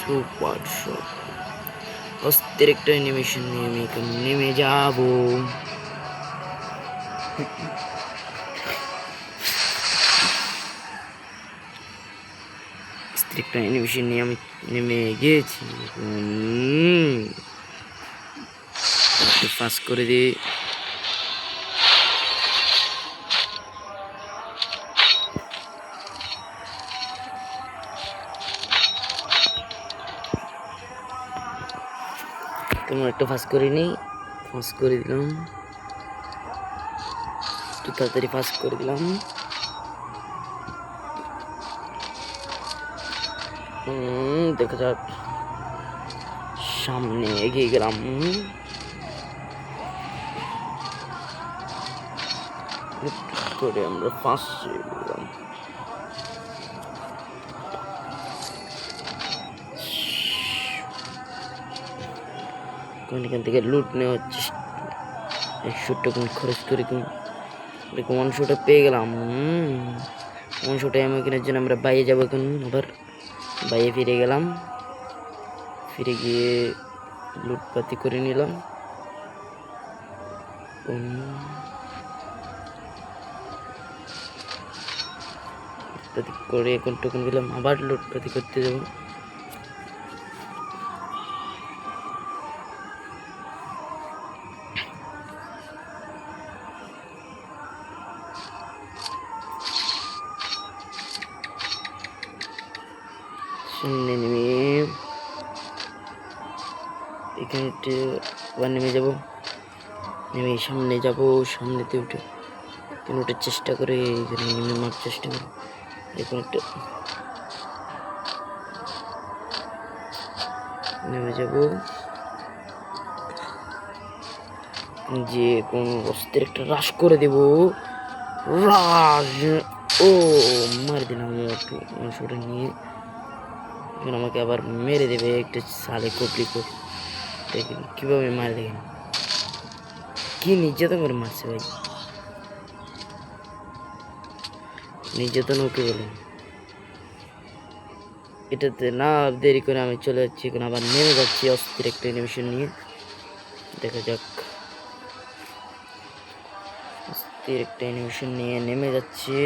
Super shot. অস্থির একটা animation নিয়ে আমি এখানে নেমে যাবো। একটা অ্যানিমেশন নিয়ে আমি নেমে গিয়েছি। পাস করে দিই। তেমন একটা ফাঁস করিনি, ফাঁস করে দিলাম, একটু তাড়াতাড়ি ফাঁস করে দিলাম। দেখা যাক, সামনে এগিয়ে গেলাম। করে আমরা ফাঁসে গেলাম। এখান থেকে লুট নেওয়ার চেষ্টা, 100 টাকা খরচ করে এরকম 100টা পেয়ে গেলাম। 100টা এমন কেনার জন্য আমরা বাইরে যাবো। এখন আবার বাইরে ফিরে গেলাম, ফিরে গিয়ে লুটপাতি করে নিলাম। লুটপাতি করে এখন টোকেন গেলাম, আবার লুটপাতি করতে যাবো। সামনে নেমে এখানে আবার নেমে যাবো, নেমে সামনে যাবো। সামনেতে উঠে এখানে ওঠার চেষ্টা করে, এখানে নেমে মারার চেষ্টা করে। এখন একটা নেমে যাবো, যে কোন অস্ত্রের একটা রাশ করে দেব। রাশ, ও মার দিলাম একটু মাংসটা নিয়ে। এখন আমাকে আবার মেরে দেবে একটা সালে কপলি করে। দেখেন কিভাবে মারে, দেখেন কি নির্যাতন করে মারছে ভাই। নির্যাতন ওকে বলে। এটাতে না দেরি করে আমি চলে যাচ্ছি, এখন আবার নেমে যাচ্ছি অস্থির একটা অ্যানিমেশন নিয়ে। দেখা যাক, অস্থির একটা অ্যানিমেশন নিয়ে নেমে যাচ্ছে।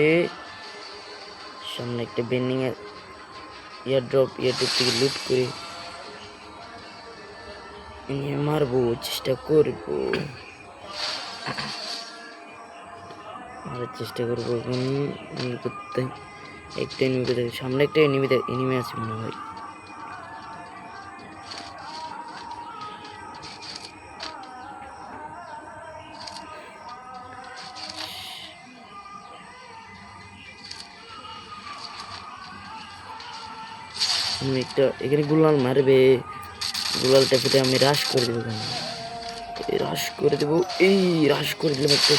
সামনে একটা বেন্ডিং এর এয়ারড্রপ থেকে লুট করে নিয়ে মারবো, চেষ্টা করবো, মারার চেষ্টা করবো। এখন করতে একটা এনিমি দেখে, সামনে একটা এনিমি আছে মনে হয়। একটা এখানে গুলাল মারবে, গুলালটা ফেটে আমি রাশ করে দেবো। রাশ করে দেবো, এই রাশ করে দিলাম একটা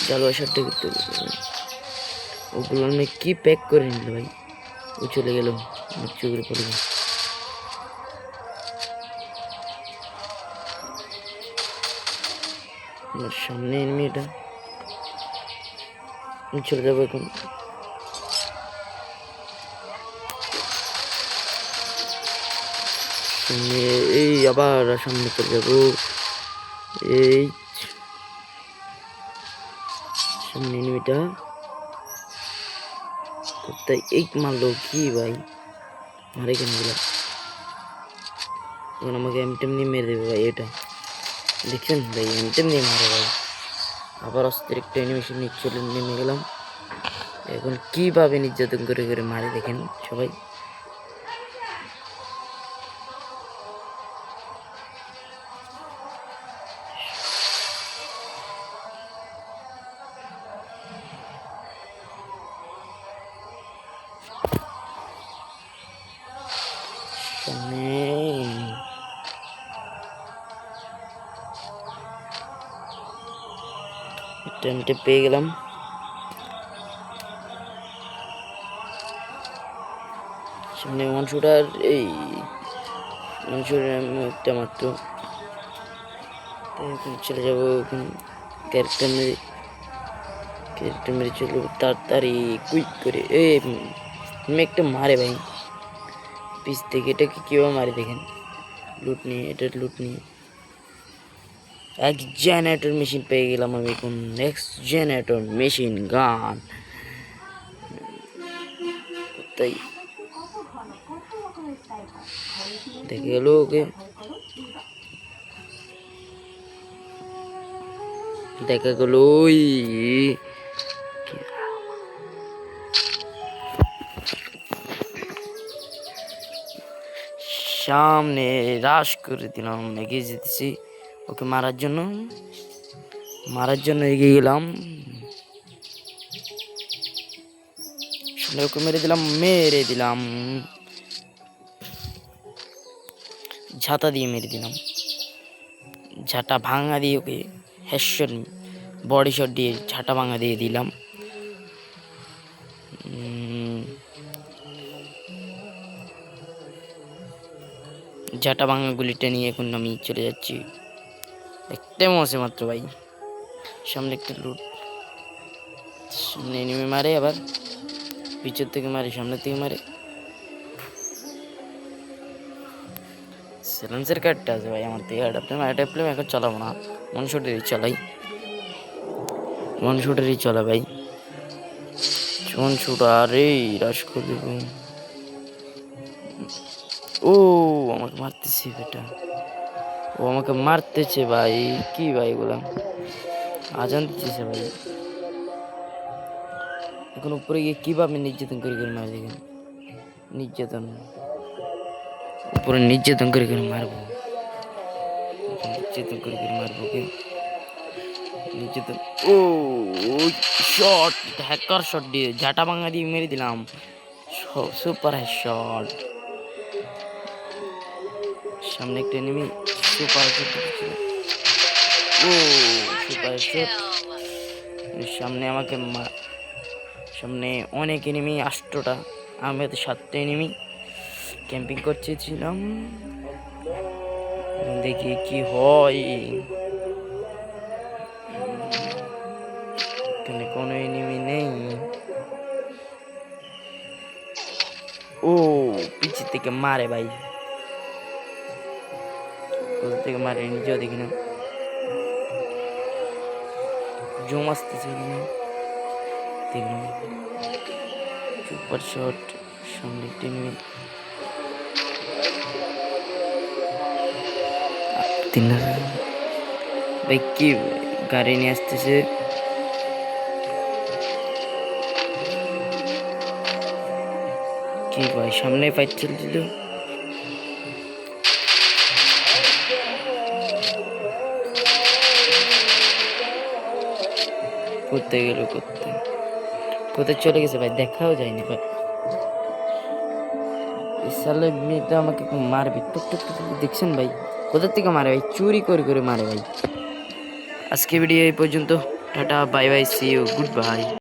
জালো আসারটা করতে। ও গুলাল মেয়ে কি প্যাক করে নিল ভাই, ও চলে গেল চোখের পড়ে। আমার সামনে এনিমি, এটা চলে যাবো এখন। সামনে এই আবার সামনে চলে যাবো। এই সামনে এনিমিটা কোথায়, এই মারলো কি ভাই, মারে কেন গেল। এখন আমাকে এমনি মেরে দেবে ভাই। এটা দেখছেন ভাই, এমনি মারে ভাই। আবার অস্থির একটা অ্যানিমেশন নিয়ে চলে নেমে গেলাম। এখন কিভাবে নির্যাতন করে করে মারে দেখেন সবাই। টাইমটা পেয়ে গেলাম। সামনে মানুষটার এই মানুষের একটা মাত্র চলে যাবো। এখন ক্যারেক্টার মেরে চলে তাড়াতাড়ি কুইক করে। একটা মারে ভাই, পিস থেকে এটাকে কীভাবে মারি দেখেন, লুট নিয়ে, এটা লুট নিয়ে এক জেনারেটর মেশিন পেয়ে গেলাম আমি এখন। নেক্সট জেনারেটর মেশিন গান তাই দেখে গেল ওকে, দেখা গেল ওই সামনে রাশ করে দিলাম, এগিয়ে যেতেছি ওকে মারার জন্য এগিয়ে গেলাম। ওকে মেরে দিলাম ঝাঁটা দিয়ে মেরে দিলাম, ঝাঁটা ভাঙা দিয়ে ওকে হেডশট বডি শট দিয়ে ঝাঁটা ভাঙা দিয়ে দিলাম। ঝাঁটা ভাঙা গুলিটা নিয়ে এখন আমি চলে যাচ্ছি। একটা মশে মাত্র ভাই, সামনে একটা লুট, সামনে নেমে মারে, আবার পিছন থেকে মারে, সামনের থেকে মারে। সিলেন্সের কাটটা আছে ভাই আমার থেকে, অ্যাডাপ্টার এখন চালাবো না, ওয়ান শুটারই চলা ভাই, ওয়ান শুটার এই রাশ করে দেব। ও আমাকে মারতেছে বেটা, ও আমাকে মারতেছে ভাই, কি ভাই বললাম আজান দিতেছে ভাই। এখন উপরে গিয়ে কিভাবে নির্যাতন করে মারে দেখেন, উপরে নির্যাতন করে মারবো, কে নির্যাতন। ও শট, হ্যাকার শট দিয়ে ঝাঁটা ভাঙা দিয়ে মেরে দিলাম, সুপার শট। সামনে একটা এনিমি সুপার শট, ও সুপার শট। সামনে আমাকে সামনে অনেক এনিমি, 8টা, আমি তো 7টা এনিমি ক্যাম্পিং করছিলাম, দেখি কি হয়। এখানে কোনো এনিমি নেই। ও পিছে থেকে মারে ভাই, কোথা থেকে মারে নিজেও দেখি না, জুম আসতেছে দেখলাম, সুপার শট। সামনে টিমে 3000 ভাই, কি গাড়ি নিয়ে আসতেছে, কি ভাই সামনে ফাইট চলছিল। কোথায় চলে গেছে ভাই, দেখাও যায়নি ভাই। সালে মেয়েটা আমাকে মারবে, দেখছেন ভাই কোথা থেকে মারে ভাই, চুরি করে মারে ভাই। আজকে ভিডিও এই পর্যন্ত, tata bye bye, see you, good bye.